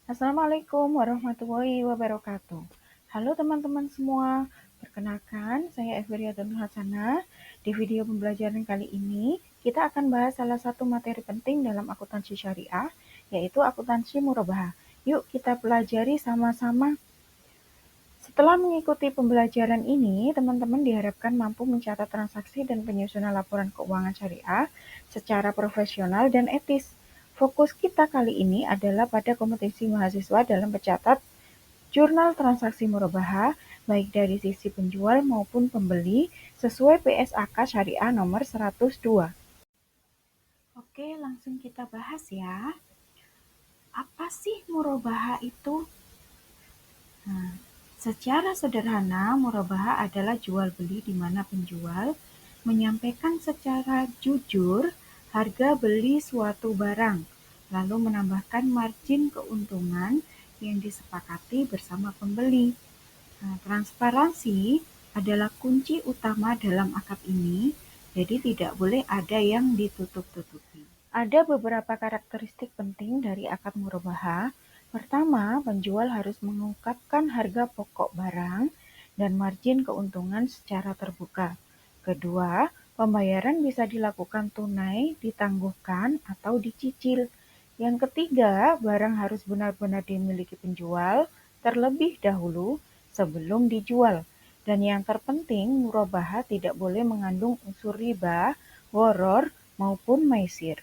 Assalamualaikum warahmatullahi wabarakatuh. Halo teman-teman semua, perkenalkan saya Efriyatul Hasanah. Di video pembelajaran kali ini, kita akan bahas salah satu materi penting dalam akuntansi syariah, yaitu akuntansi murabahah. Yuk kita pelajari sama-sama. Setelah mengikuti pembelajaran ini, teman-teman diharapkan mampu mencatat transaksi dan penyusunan laporan keuangan syariah secara profesional dan etis. Fokus kita kali ini adalah pada kompetensi mahasiswa dalam mencatat jurnal transaksi murabahah, baik dari sisi penjual maupun pembeli, sesuai PSAK Syariah nomor 102. Oke, langsung kita bahas ya. Apa sih murabahah itu? Nah, secara sederhana, murabahah adalah jual beli di mana penjual menyampaikan secara jujur harga beli suatu barang, lalu menambahkan margin keuntungan yang disepakati bersama pembeli. Nah, transparansi adalah kunci utama dalam akad ini, jadi tidak boleh ada yang ditutup-tutupi. Ada beberapa karakteristik penting dari akad murabahah. Pertama, penjual harus mengungkapkan harga pokok barang dan margin keuntungan secara terbuka. Kedua, pembayaran bisa dilakukan tunai, ditangguhkan, atau dicicil. Yang ketiga, barang harus benar-benar dimiliki penjual terlebih dahulu sebelum dijual. Dan yang terpenting, murabahah tidak boleh mengandung unsur riba, gharar, maupun maisir.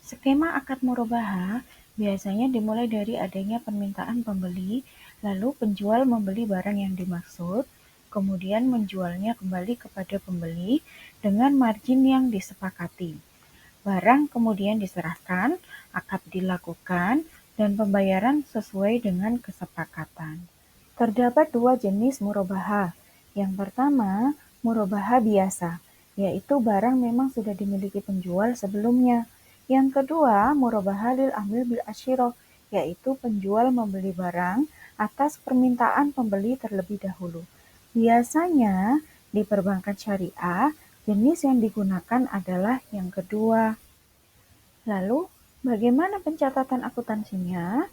Skema akad murabahah biasanya dimulai dari adanya permintaan pembeli, lalu penjual membeli barang yang dimaksud, kemudian menjualnya kembali kepada pembeli dengan margin yang disepakati. Barang kemudian diserahkan, akad dilakukan, dan pembayaran sesuai dengan kesepakatan. Terdapat dua jenis murabahah. Yang pertama, murabahah biasa, yaitu barang memang sudah dimiliki penjual sebelumnya. Yang kedua, murabahah lil amil bil asyirah, yaitu penjual membeli barang atas permintaan pembeli terlebih dahulu. Biasanya di perbankan syariah, jenis yang digunakan adalah yang kedua. Lalu, bagaimana pencatatan akuntansinya?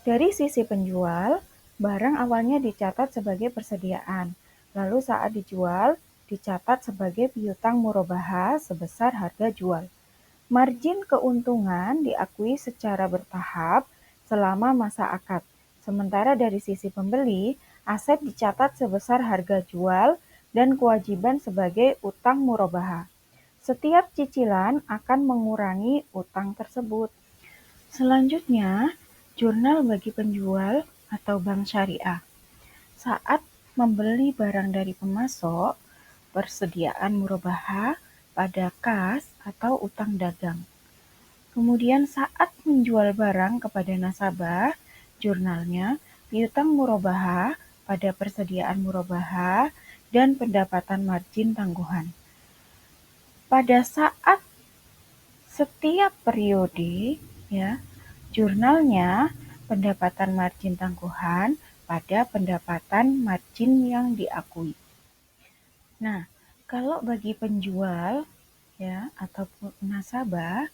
Dari sisi penjual, barang awalnya dicatat sebagai persediaan, lalu saat dijual, dicatat sebagai piutang murabahah sebesar harga jual. Margin keuntungan diakui secara bertahap selama masa akad, sementara dari sisi pembeli, aset dicatat sebesar harga jual dan kewajiban sebagai utang murabahah. Setiap cicilan akan mengurangi utang tersebut. Selanjutnya, jurnal bagi penjual atau bank syariah. Saat membeli barang dari pemasok, persediaan murabahah pada kas atau utang dagang. Kemudian saat menjual barang kepada nasabah, jurnalnya piutang murabahah pada persediaan murabahah dan pendapatan margin tangguhan. Pada saat setiap periode, ya, jurnalnya pendapatan margin tangguhan pada pendapatan margin yang diakui. Nah, kalau bagi penjual ya atau nasabah,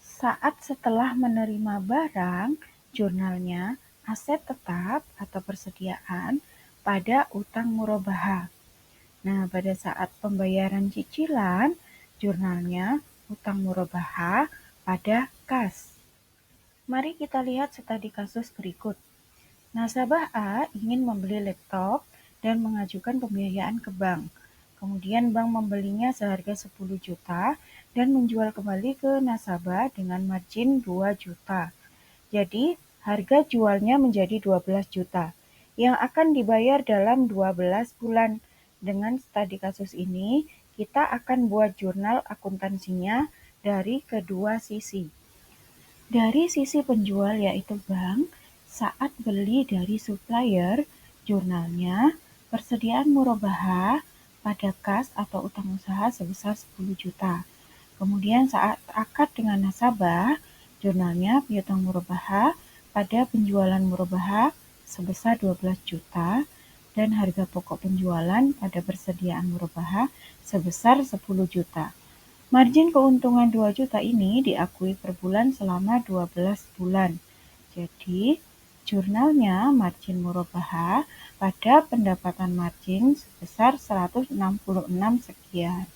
saat setelah menerima barang, jurnalnya aset tetap atau persediaan pada utang murabahah. Nah, pada saat pembayaran cicilan, jurnalnya utang murabahah pada kas. Mari kita lihat studi kasus berikut. Nasabah A ingin membeli laptop dan mengajukan pembiayaan ke bank. Kemudian bank membelinya seharga 10 juta dan menjual kembali ke nasabah dengan margin 2 juta. Jadi, harga jualnya menjadi 12 juta yang akan dibayar dalam 12 bulan. Dengan studi kasus ini, kita akan buat jurnal akuntansinya dari kedua sisi. Dari sisi penjual yaitu bank, saat beli dari supplier, jurnalnya persediaan murabahah pada kas atau utang usaha sebesar 10 juta. Kemudian saat akad dengan nasabah, jurnalnya piutang murabahah pada penjualan murabahah sebesar 12 juta dan harga pokok penjualan pada persediaan murabahah sebesar 10 juta. Margin keuntungan 2 juta ini diakui per bulan selama 12 bulan. Jadi, jurnalnya margin murabahah pada pendapatan margin sebesar 166 sekian.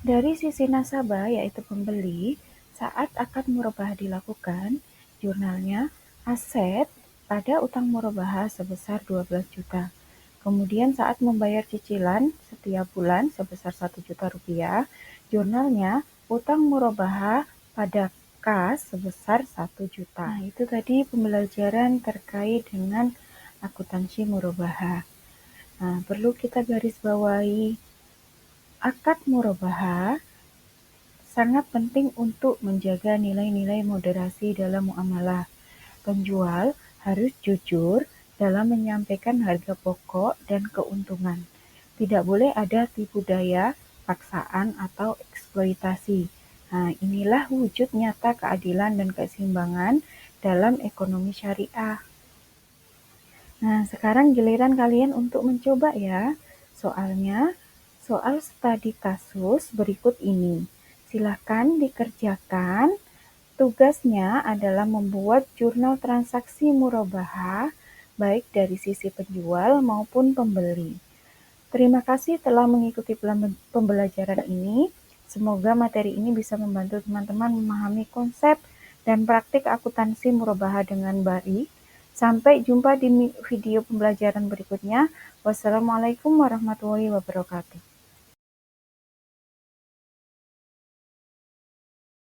Dari sisi nasabah, yaitu pembeli, saat akad murabahah dilakukan, jurnalnya aset pada utang murabahah sebesar 12 juta. Kemudian saat membayar cicilan setiap bulan sebesar 1 juta rupiah, jurnalnya utang murabahah pada kas sebesar 1 juta. Nah, itu tadi pembelajaran terkait dengan akuntansi murabahah. Nah, perlu kita garis bawahi, akad murabahah sangat penting untuk menjaga nilai-nilai moderasi dalam muamalah. Penjual harus jujur dalam menyampaikan harga pokok dan keuntungan. Tidak boleh ada tipu daya, paksaan, atau eksploitasi. Nah, inilah wujud nyata keadilan dan keseimbangan dalam ekonomi syariah. Nah, sekarang giliran kalian untuk mencoba ya. Soalnya, soal studi kasus berikut ini. Silahkan dikerjakan. Tugasnya adalah membuat jurnal transaksi murabahah, baik dari sisi penjual maupun pembeli. Terima kasih telah mengikuti pembelajaran ini. Semoga materi ini bisa membantu teman-teman memahami konsep dan praktik akuntansi murabahah dengan baik. Sampai jumpa di video pembelajaran berikutnya. Wassalamualaikum warahmatullahi wabarakatuh.